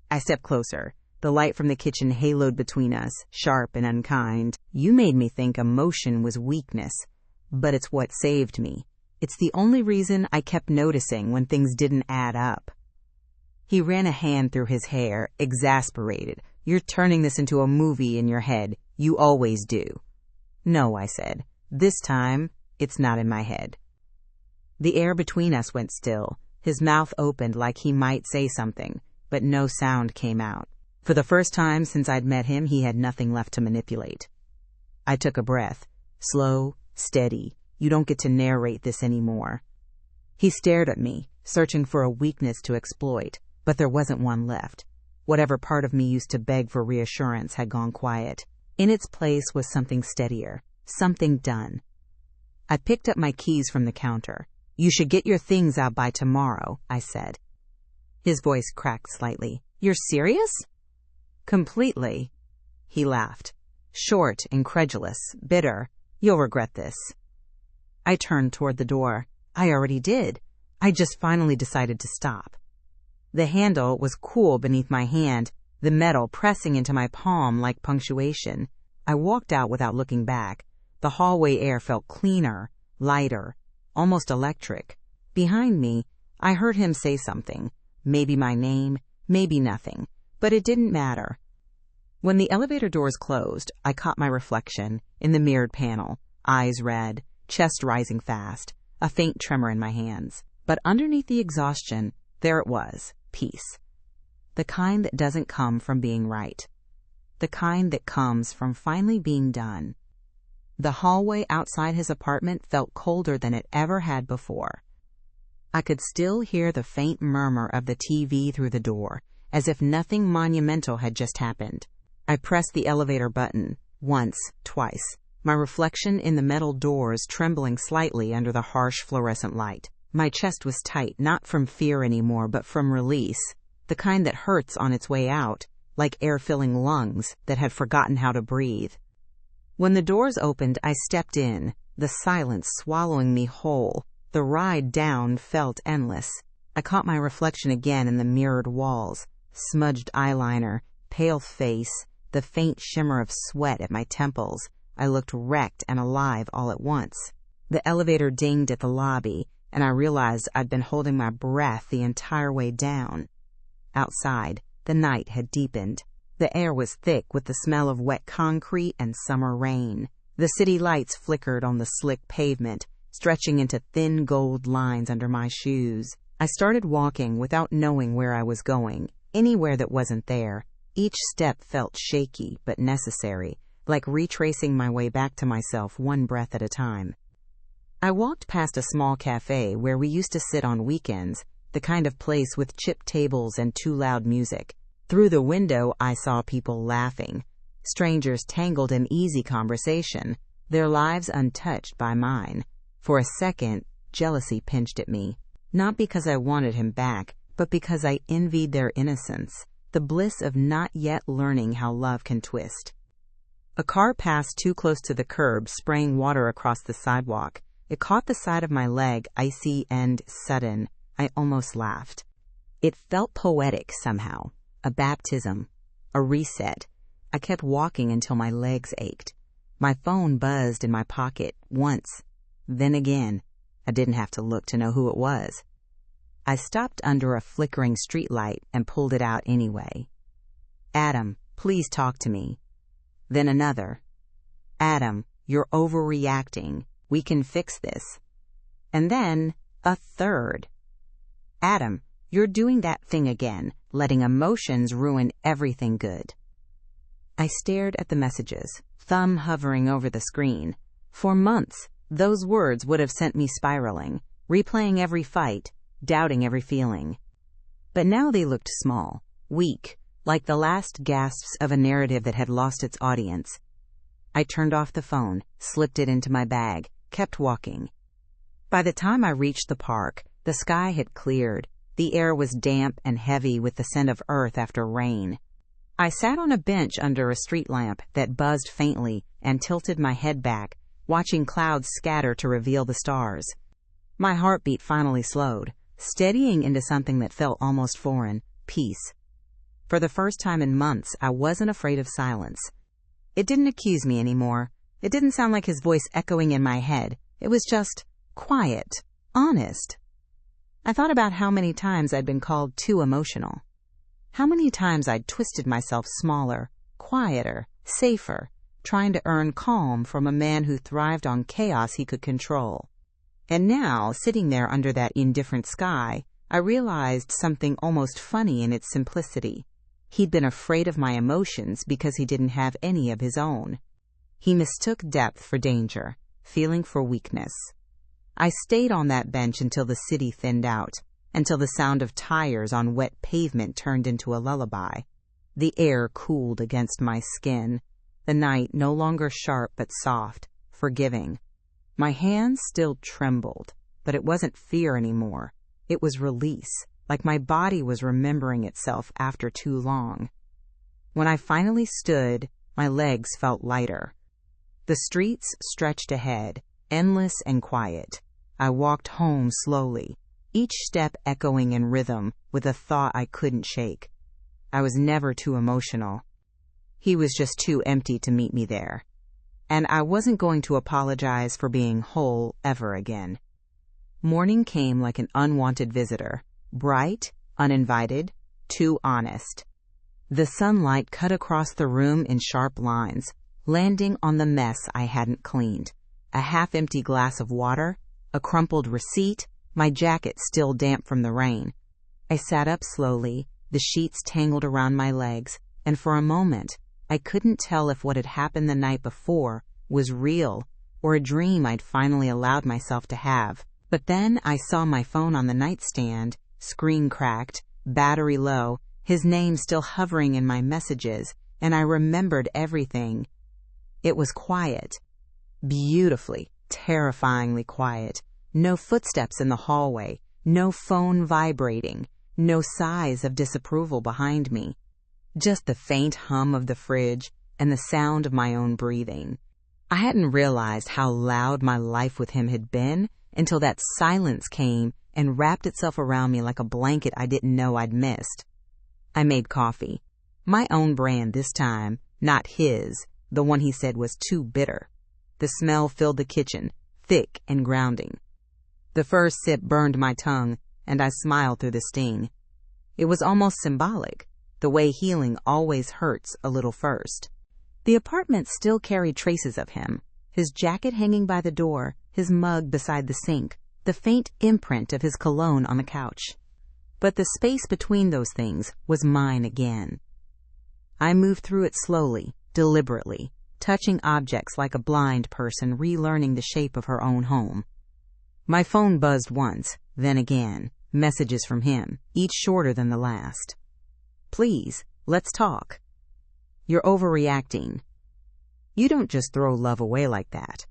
I stepped closer. The light from the kitchen haloed between us, sharp and unkind. "You made me think emotion was weakness, but it's what saved me. It's the only reason I kept noticing when things didn't add up." He ran a hand through his hair, exasperated. "You're turning this into a movie in your head. You always do." "No," I said. "This time, it's not in my head." The air between us went still. His mouth opened like he might say something, but no sound came out. For the first time since I'd met him, he had nothing left to manipulate. I took a breath. Slow, steady. You don't get to narrate this anymore. He stared at me, searching for a weakness to exploit, but there wasn't one left. Whatever part of me used to beg for reassurance had gone quiet. In its place was something steadier, something done. I picked up my keys from the counter. You should get your things out by tomorrow, I said. His voice cracked slightly. You're serious? Completely. He laughed. Short, incredulous, bitter. You'll regret this. I turned toward the door. I already did. I just finally decided to stop. The handle was cool beneath my hand, the metal pressing into my palm like punctuation. I walked out without looking back. The hallway air felt cleaner, lighter, almost electric. Behind me, I heard him say something. Maybe my name, maybe nothing. But it didn't matter. When the elevator doors closed, I caught my reflection in the mirrored panel, eyes red, chest rising fast, a faint tremor in my hands. But underneath the exhaustion, there it was, peace. The kind that doesn't come from being right. The kind that comes from finally being done. The hallway outside his apartment felt colder than it ever had before. I could still hear the faint murmur of the TV through the door, as if nothing monumental had just happened. I pressed the elevator button, once, twice, my reflection in the metal doors trembling slightly under the harsh fluorescent light. My chest was tight, not from fear anymore, but from release, the kind that hurts on its way out, like air-filling lungs that had forgotten how to breathe. When the doors opened, I stepped in, the silence swallowing me whole. The ride down felt endless. I caught my reflection again in the mirrored walls, smudged eyeliner, pale face, the faint shimmer of sweat at my temples. I looked wrecked and alive all at once. The elevator dinged at the lobby, and I realized I'd been holding my breath the entire way down. Outside, the night had deepened. The air was thick with the smell of wet concrete and summer rain. The city lights flickered on the slick pavement, stretching into thin gold lines under my shoes. I started walking without knowing where I was going, anywhere that wasn't there. Each step felt shaky but necessary, like retracing my way back to myself one breath at a time. I walked past a small cafe where we used to sit on weekends, the kind of place with chipped tables and too loud music. Through the window, I saw people laughing, strangers tangled in easy conversation, their lives untouched by mine. For a second, jealousy pinched at me, not because I wanted him back, but because I envied their innocence, the bliss of not yet learning how love can twist. A car passed too close to the curb, spraying water across the sidewalk. It caught the side of my leg, icy and sudden. I almost laughed. It felt poetic somehow. A baptism, a reset. I kept walking until my legs ached. My phone buzzed in my pocket once, then again. I didn't have to look to know who it was. I stopped under a flickering streetlight and pulled it out anyway. Adam, please talk to me. Then another. Adam, you're overreacting. We can fix this. And then a third. Adam, you're doing that thing again, letting emotions ruin everything good. I stared at the messages, thumb hovering over the screen. For months, those words would have sent me spiraling, replaying every fight, doubting every feeling. But now they looked small, weak, like the last gasps of a narrative that had lost its audience. I turned off the phone, slipped it into my bag, kept walking. By the time I reached the park, the sky had cleared. The air was damp and heavy with the scent of earth after rain. I sat on a bench under a street lamp that buzzed faintly and tilted my head back, watching clouds scatter to reveal the stars. My heartbeat finally slowed, steadying into something that felt almost foreign, peace. For the first time in months, I wasn't afraid of silence. It didn't accuse me anymore. It didn't sound like his voice echoing in my head. It was just quiet, honest. I thought about how many times I'd been called too emotional. How many times I'd twisted myself smaller, quieter, safer, trying to earn calm from a man who thrived on chaos he could control. And now, sitting there under that indifferent sky, I realized something almost funny in its simplicity. He'd been afraid of my emotions because he didn't have any of his own. He mistook depth for danger, feeling for weakness. I stayed on that bench until the city thinned out, until the sound of tires on wet pavement turned into a lullaby. The air cooled against my skin, the night no longer sharp but soft, forgiving. My hands still trembled, but it wasn't fear anymore. It was release, like my body was remembering itself after too long. When I finally stood, my legs felt lighter. The streets stretched ahead, endless and quiet. I walked home slowly, each step echoing in rhythm with a thought I couldn't shake. I was never too emotional. He was just too empty to meet me there. And I wasn't going to apologize for being whole ever again. Morning came like an unwanted visitor, bright, uninvited, too honest. The sunlight cut across the room in sharp lines, landing on the mess I hadn't cleaned. A half-empty glass of water, a crumpled receipt, my jacket still damp from the rain. I sat up slowly, the sheets tangled around my legs, and for a moment, I couldn't tell if what had happened the night before was real or a dream I'd finally allowed myself to have. But then I saw my phone on the nightstand, screen cracked, battery low, his name still hovering in my messages, and I remembered everything. It was quiet. Beautifully, terrifyingly quiet. No footsteps in the hallway, no phone vibrating, no sighs of disapproval behind me. Just the faint hum of the fridge and the sound of my own breathing. I hadn't realized how loud my life with him had been until that silence came and wrapped itself around me like a blanket I didn't know I'd missed. I made coffee. My own brand this time, not his, the one he said was too bitter. The smell filled the kitchen, thick and grounding. The first sip burned my tongue, and I smiled through the sting. It was almost symbolic, the way healing always hurts a little first. The apartment still carried traces of him, his jacket hanging by the door, his mug beside the sink, the faint imprint of his cologne on the couch. But the space between those things was mine again. I moved through it slowly, deliberately, touching objects like a blind person relearning the shape of her own home. My phone buzzed once, then again, messages from him, each shorter than the last. Please, let's talk. You're overreacting. You don't just throw love away like that.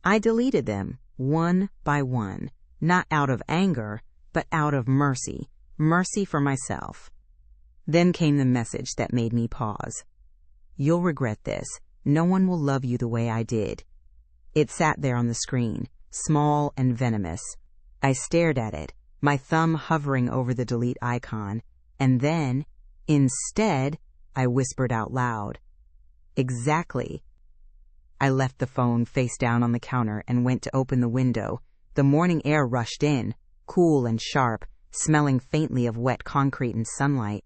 I deleted them, one by one, not out of anger, but out of mercy, mercy for myself. Then came the message that made me pause. You'll regret this. No one will love you the way I did. It sat there on the screen, small and venomous. I stared at it, my thumb hovering over the delete icon, and then, instead, I whispered out loud. Exactly. I left the phone face down on the counter and went to open the window. The morning air rushed in, cool and sharp, smelling faintly of wet concrete and sunlight.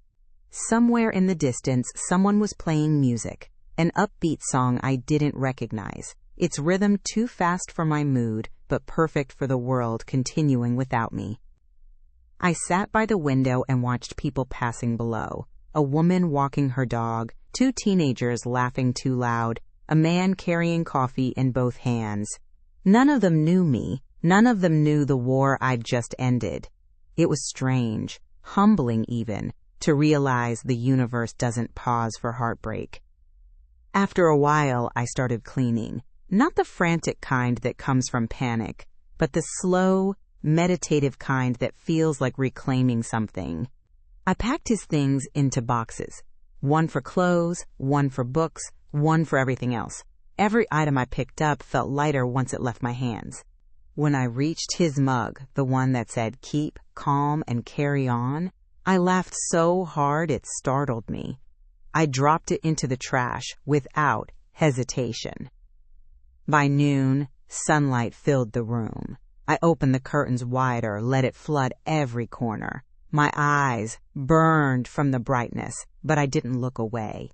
Somewhere in the distance, someone was playing music, an upbeat song I didn't recognize, its rhythm too fast for my mood, but perfect for the world continuing without me. I sat by the window and watched people passing below. A woman walking her dog, two teenagers laughing too loud, a man carrying coffee in both hands. None of them knew me. None of them knew the war I'd just ended. It was strange, humbling even, to realize the universe doesn't pause for heartbreak. After a while, I started cleaning. Not the frantic kind that comes from panic, but the slow, meditative kind that feels like reclaiming something. I packed his things into boxes. One for clothes, one for books, one for everything else. Every item I picked up felt lighter once it left my hands. When I reached his mug, the one that said, "Keep calm and carry on," I laughed so hard it startled me. I dropped it into the trash without hesitation. By noon, sunlight filled the room. I opened the curtains wider, let it flood every corner. My eyes burned from the brightness, but I didn't look away.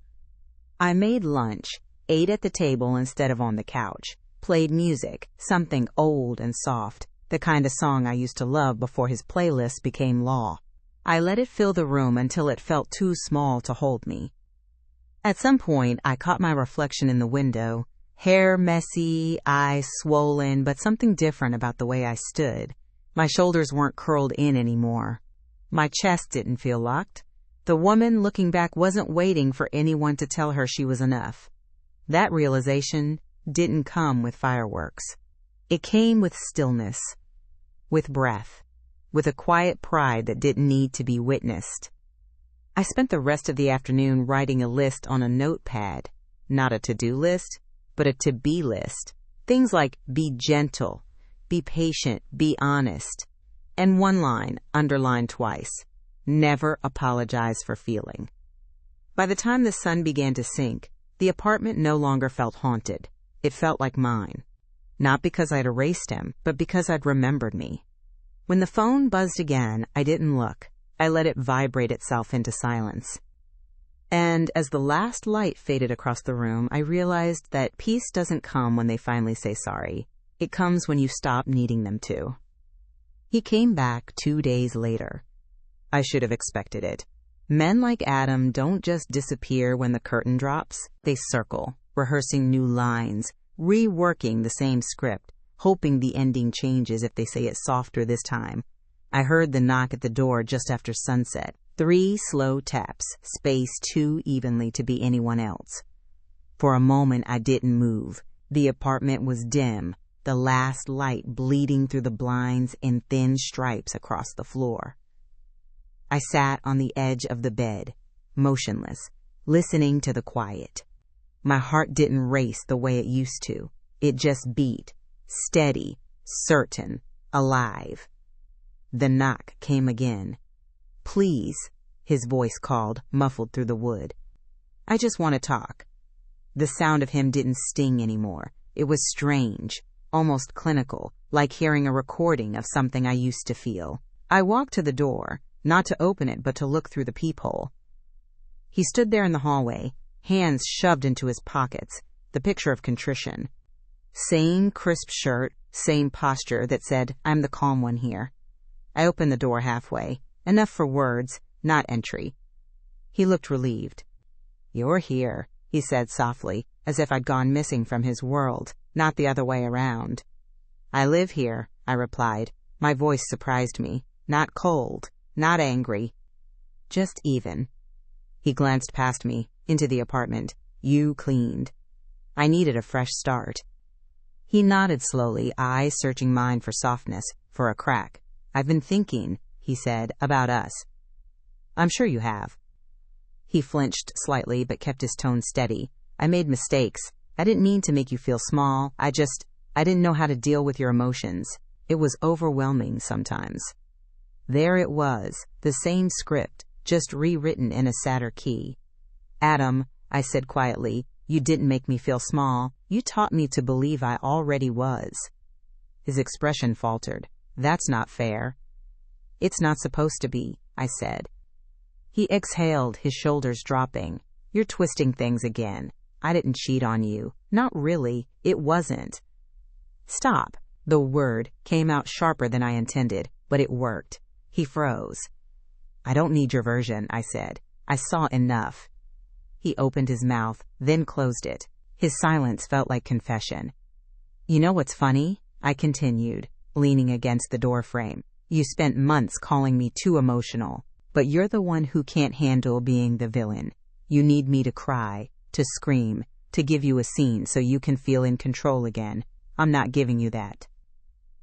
I made lunch, ate at the table instead of on the couch, played music, something old and soft, the kind of song I used to love before his playlist became law. I let it fill the room until it felt too small to hold me. At some point, I caught my reflection in the window, hair messy, eyes swollen, but something different about the way I stood. My shoulders weren't curled in anymore. My chest didn't feel locked. The woman looking back wasn't waiting for anyone to tell her she was enough. That realization didn't come with fireworks. It came with stillness, with breath, with a quiet pride that didn't need to be witnessed. I spent the rest of the afternoon writing a list on a notepad, not a to-do list, but a to-be list. Things like be gentle, be patient, be honest, and one line underlined twice: never apologize for feeling. By the time the sun began to sink, the apartment no longer felt haunted. It felt like mine. Not because I'd erased him, but because I'd remembered me. When the phone buzzed again, I didn't look. I let it vibrate itself into silence. And as the last light faded across the room, I realized that peace doesn't come when they finally say sorry. It comes when you stop needing them to. He came back 2 days later. I should have expected it. Men like Adam don't just disappear when the curtain drops. They circle, rehearsing new lines, reworking the same script, hoping the ending changes if they say it softer this time. I heard the knock at the door just after sunset. 3 slow taps, spaced too evenly to be anyone else. For a moment, I didn't move. The apartment was dim, the last light bleeding through the blinds in thin stripes across the floor. I sat on the edge of the bed, motionless, listening to the quiet. My heart didn't race the way it used to. It just beat, steady, certain, alive. The knock came again. "Please," his voice called, muffled through the wood. "I just want to talk." The sound of him didn't sting anymore. It was strange, almost clinical, like hearing a recording of something I used to feel. I walked to the door, not to open it, but to look through the peephole. He stood there in the hallway, hands shoved into his pockets, the picture of contrition. Same crisp shirt, same posture that said, "I'm the calm one here." I opened the door halfway, enough for words, not entry. He looked relieved. "You're here," he said softly, as if I'd gone missing from his world, not the other way around. "I live here," I replied. My voice surprised me. Not cold, not angry, just even. He glanced past me, into the apartment. "You cleaned." I needed a fresh start. He nodded slowly, eyes searching mine for softness, for a crack. "I've been thinking," he said, "about us." "I'm sure you have." He flinched slightly, but kept his tone steady. "I made mistakes. I didn't mean to make you feel small. I didn't know how to deal with your emotions. It was overwhelming sometimes." There it was, the same script, just rewritten in a sadder key. "Adam," I said quietly, "you didn't make me feel small. You taught me to believe I already was." His expression faltered. "That's not fair." "It's not supposed to be," I said. He exhaled, his shoulders dropping. "You're twisting things again. I didn't cheat on you. Not really. It wasn't." "Stop." The word came out sharper than I intended, but it worked. He froze. "I don't need your version," I said. "I saw enough." He opened his mouth, then closed it. His silence felt like confession. "You know what's funny?" I continued, leaning against the doorframe. "You spent months calling me too emotional, but you're the one who can't handle being the villain. You need me to cry, to scream, to give you a scene so you can feel in control again. I'm not giving you that."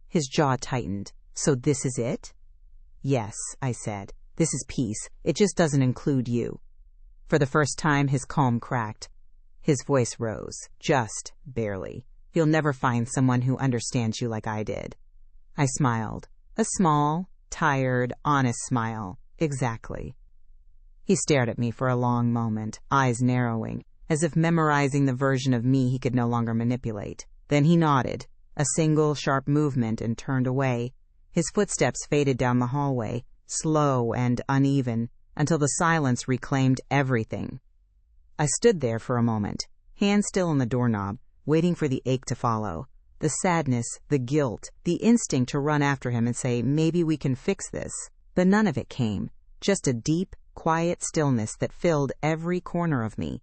His jaw tightened. "So this is it?" "Yes," I said. "This is peace. It just doesn't include you." For the first time, his calm cracked. His voice rose, just barely. "You'll never find someone who understands you like I did." I smiled. A small, tired, honest smile. Exactly. He stared at me for a long moment, eyes narrowing, as if memorizing the version of me he could no longer manipulate. Then he nodded, a single sharp movement, and turned away. His footsteps faded down the hallway, slow and uneven, until the silence reclaimed everything. I stood there for a moment, hand still on the doorknob, waiting for the ache to follow. The sadness, the guilt, the instinct to run after him and say, "Maybe we can fix this." But none of it came, just a deep, quiet stillness that filled every corner of me.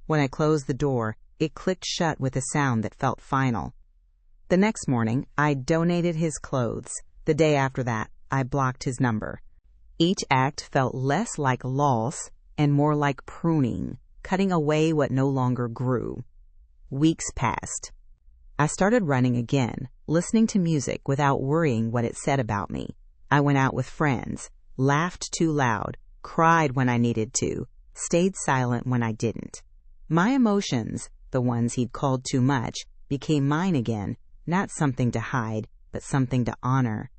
When I closed the door, it clicked shut with a sound that felt final. The next morning, I donated his clothes. The day after that, I blocked his number. Each act felt less like loss and more like pruning, cutting away what no longer grew. Weeks passed. I started running again, listening to music without worrying what it said about me. I went out with friends, laughed too loud, cried when I needed to, stayed silent when I didn't. My emotions, the ones he'd called too much, became mine again, not something to hide, but something to honor.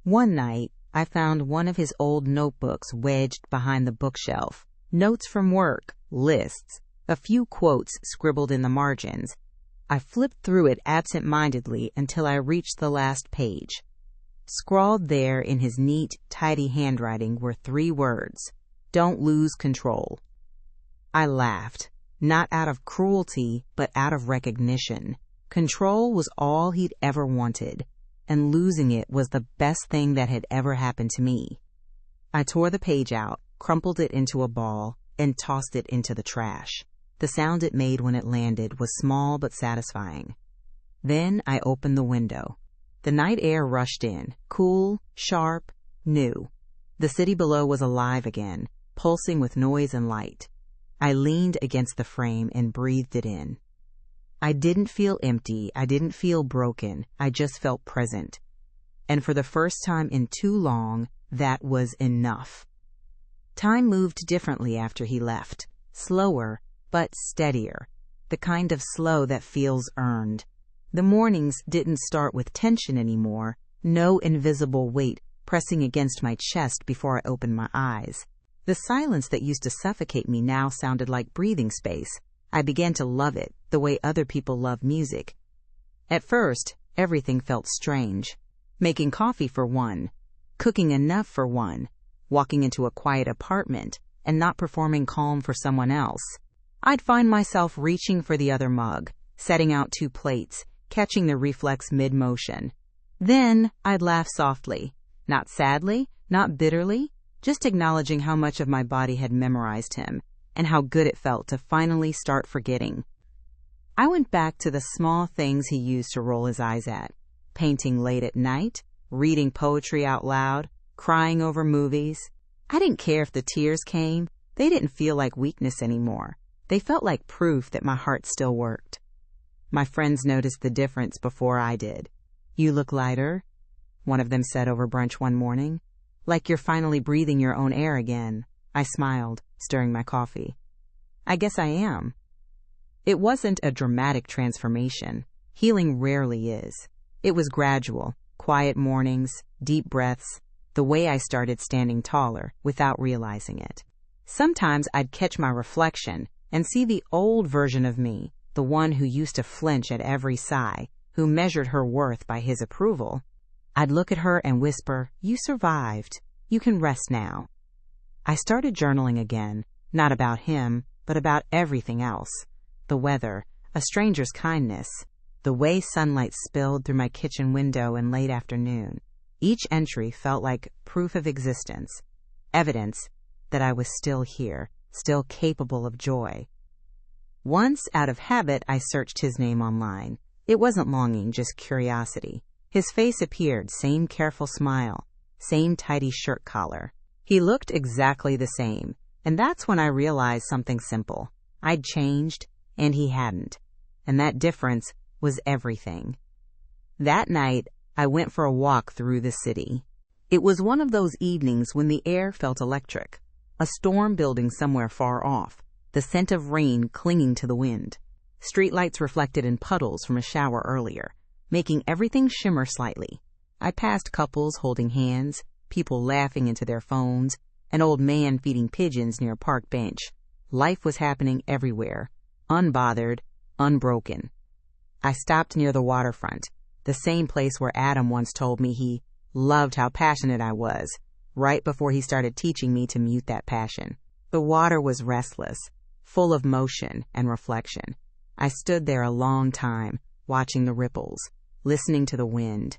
One night, I found one of his old notebooks wedged behind the bookshelf. Notes from work, lists, a few quotes scribbled in the margins. I flipped through it absent-mindedly until I reached the last page. Scrawled there in his neat, tidy handwriting were 3 words: "Don't lose control." I laughed, not out of cruelty, but out of recognition. Control was all he'd ever wanted, and losing it was the best thing that had ever happened to me. I tore the page out, crumpled it into a ball, and tossed it into the trash. The sound it made when it landed was small but satisfying. Then I opened the window. The night air rushed in, cool, sharp, new. The city below was alive again, pulsing with noise and light. I leaned against the frame and breathed it in. I didn't feel empty, I didn't feel broken, I just felt present. And for the first time in too long, that was enough. Time moved differently after he left, slower, but steadier, the kind of slow that feels earned. The mornings didn't start with tension anymore, no invisible weight pressing against my chest before I opened my eyes. The silence that used to suffocate me now sounded like breathing space. I began to love it, the way other people love music. At first, everything felt strange. Making coffee for one, cooking enough for one, walking into a quiet apartment, and not performing calm for someone else. I'd find myself reaching for the other mug, setting out 2 plates, catching the reflex mid-motion. Then I'd laugh softly, not sadly, not bitterly, just acknowledging how much of my body had memorized him, and how good it felt to finally start forgetting. I went back to the small things he used to roll his eyes at: painting late at night, reading poetry out loud, crying over movies. I didn't care if the tears came. They didn't feel like weakness anymore. They felt like proof that my heart still worked. My friends noticed the difference before I did. "You look lighter," one of them said over brunch one morning. "Like you're finally breathing your own air again." I smiled, stirring my coffee. "I guess I am." It wasn't a dramatic transformation. Healing rarely is. It was gradual, quiet mornings, deep breaths, the way I started standing taller without realizing it. Sometimes I'd catch my reflection and see the old version of me, the one who used to flinch at every sigh, who measured her worth by his approval. I'd look at her and whisper, "You survived. You can rest now." I started journaling again, not about him, but about everything else. The weather, a stranger's kindness, the way sunlight spilled through my kitchen window in late afternoon. Each entry felt like proof of existence, evidence that I was still here, still capable of joy. Once, out of habit, I searched his name online. It wasn't longing, just curiosity. His face appeared, same careful smile, same tidy shirt collar. He looked exactly the same, and that's when I realized something simple. I'd changed, and he hadn't, and that difference was everything. That night, I went for a walk through the city. It was one of those evenings when the air felt electric, a storm building somewhere far off, the scent of rain clinging to the wind. Streetlights reflected in puddles from a shower earlier, making everything shimmer slightly. I passed couples holding hands, people laughing into their phones, an old man feeding pigeons near a park bench. Life was happening everywhere, unbothered, unbroken. I stopped near the waterfront, the same place where Adam once told me he loved how passionate I was, right before he started teaching me to mute that passion. The water was restless, full of motion and reflection. I stood there a long time, watching the ripples, listening to the wind.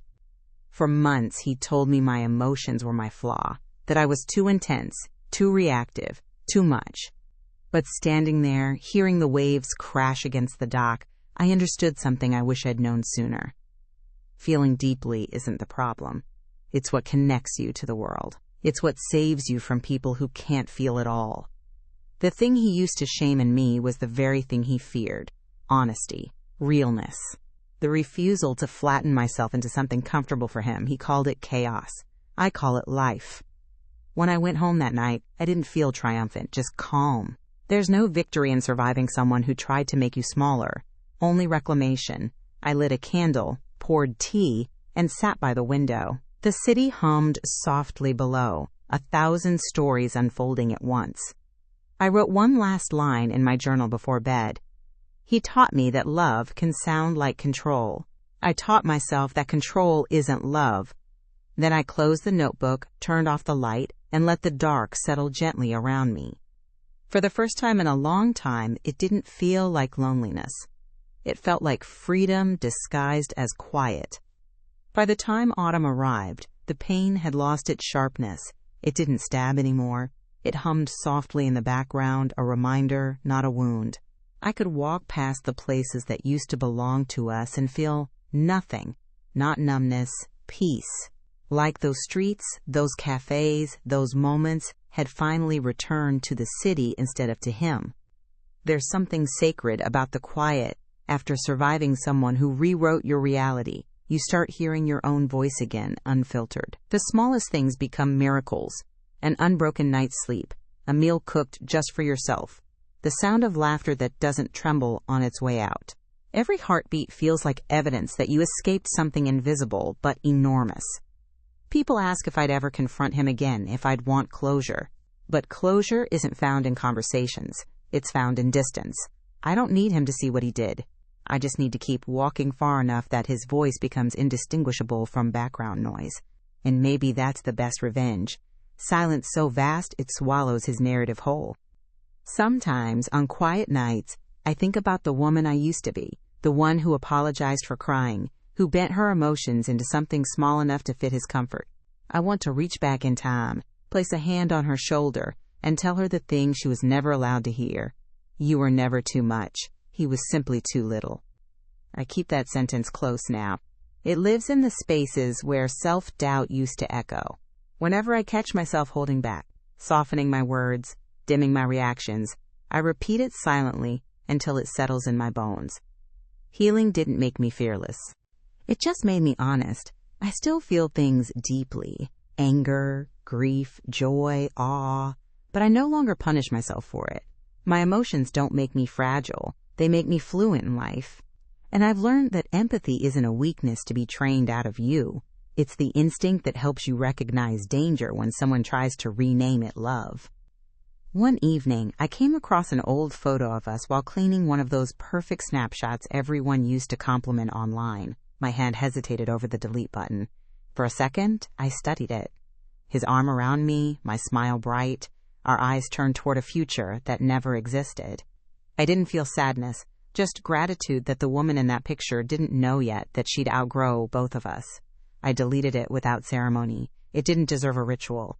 For months, he told me my emotions were my flaw, that I was too intense, too reactive, too much. But standing there, hearing the waves crash against the dock, I understood something I wish I'd known sooner. Feeling deeply isn't the problem. It's what connects you to the world. It's what saves you from people who can't feel at all. The thing he used to shame in me was the very thing he feared: honesty, realness. The refusal to flatten myself into something comfortable for him. He called it chaos. I call it life. When I went home that night, I didn't feel triumphant, just calm. There's no victory in surviving someone who tried to make you smaller, only reclamation. I lit a candle, poured tea, and sat by the window. The city hummed softly below, 1,000 stories unfolding at once. I wrote one last line in my journal before bed. He taught me that love can sound like control. I taught myself that control isn't love. Then I closed the notebook, turned off the light, and let the dark settle gently around me. For the first time in a long time, it didn't feel like loneliness. It felt like freedom disguised as quiet. By the time autumn arrived, the pain had lost its sharpness. It didn't stab anymore. It hummed softly in the background, a reminder, not a wound. I could walk past the places that used to belong to us and feel nothing, not numbness, peace. Like those streets, those cafes, those moments had finally returned to the city instead of to him. There's something sacred about the quiet. After surviving someone who rewrote your reality, you start hearing your own voice again, unfiltered. The smallest things become miracles. An unbroken night's sleep, a meal cooked just for yourself, the sound of laughter that doesn't tremble on its way out. Every heartbeat feels like evidence that you escaped something invisible but enormous. People ask if I'd ever confront him again, if I'd want closure. But closure isn't found in conversations. It's found in distance. I don't need him to see what he did. I just need to keep walking far enough that his voice becomes indistinguishable from background noise. And maybe that's the best revenge. Silence so vast it swallows his narrative whole. Sometimes, on quiet nights, I think about the woman I used to be, the one who apologized for crying, who bent her emotions into something small enough to fit his comfort. I want to reach back in time, place a hand on her shoulder, and tell her the thing she was never allowed to hear. You were never too much. He was simply too little. I keep that sentence close now. It lives in the spaces where self-doubt used to echo. Whenever I catch myself holding back, softening my words, dimming my reactions, I repeat it silently until it settles in my bones. Healing didn't make me fearless. It just made me honest. I still feel things deeply: anger, grief, joy, awe, but I no longer punish myself for it. My emotions don't make me fragile. They make me fluent in life. And I've learned that empathy isn't a weakness to be trained out of you. It's the instinct that helps you recognize danger when someone tries to rename it love. One evening, I came across an old photo of us while cleaning one of those perfect snapshots everyone used to compliment online. My hand hesitated over the delete button. For a second, I studied it. His arm around me, my smile bright, our eyes turned toward a future that never existed. I didn't feel sadness, just gratitude that the woman in that picture didn't know yet that she'd outgrow both of us. I deleted it without ceremony. It didn't deserve a ritual.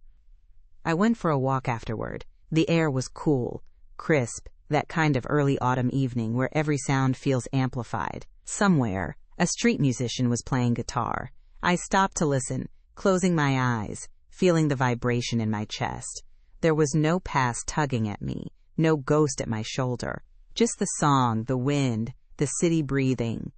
I went for a walk afterward. The air was cool, crisp, that kind of early autumn evening where every sound feels amplified. Somewhere, a street musician was playing guitar. I stopped to listen, closing my eyes, feeling the vibration in my chest. There was no past tugging at me, no ghost at my shoulder, just the song, the wind, the city breathing.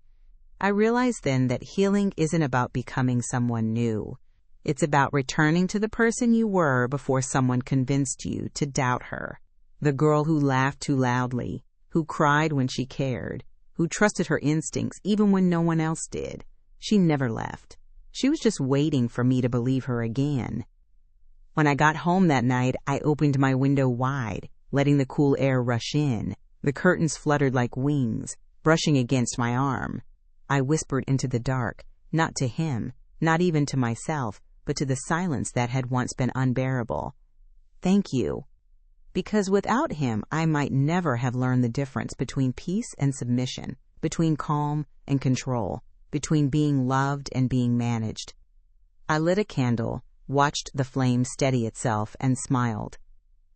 I realized then that healing isn't about becoming someone new. It's about returning to the person you were before someone convinced you to doubt her. The girl who laughed too loudly, who cried when she cared, who trusted her instincts even when no one else did. She never left. She was just waiting for me to believe her again. When I got home that night, I opened my window wide, letting the cool air rush in. The curtains fluttered like wings, brushing against my arm. I whispered into the dark, not to him, not even to myself, but to the silence that had once been unbearable. Thank you. Because without him, I might never have learned the difference between peace and submission, between calm and control, between being loved and being managed. I lit a candle, watched the flame steady itself, and smiled.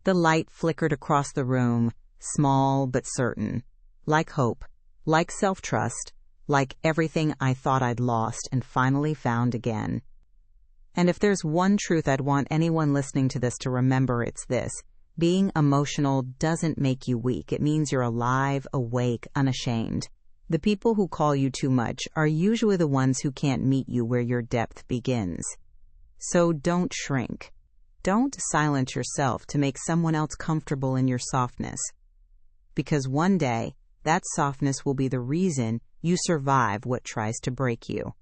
The light flickered across the room, small but certain, like hope, like self-trust, like everything I thought I'd lost and finally found again. And if there's one truth I'd want anyone listening to this to remember, it's this: being emotional doesn't make you weak. It means you're alive, awake, unashamed. The people who call you too much are usually the ones who can't meet you where your depth begins. So don't shrink. Don't silence yourself to make someone else comfortable in your softness. Because one day, that softness will be the reason you survive what tries to break you.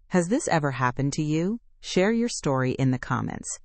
Has this ever happened to you? Share your story in the comments.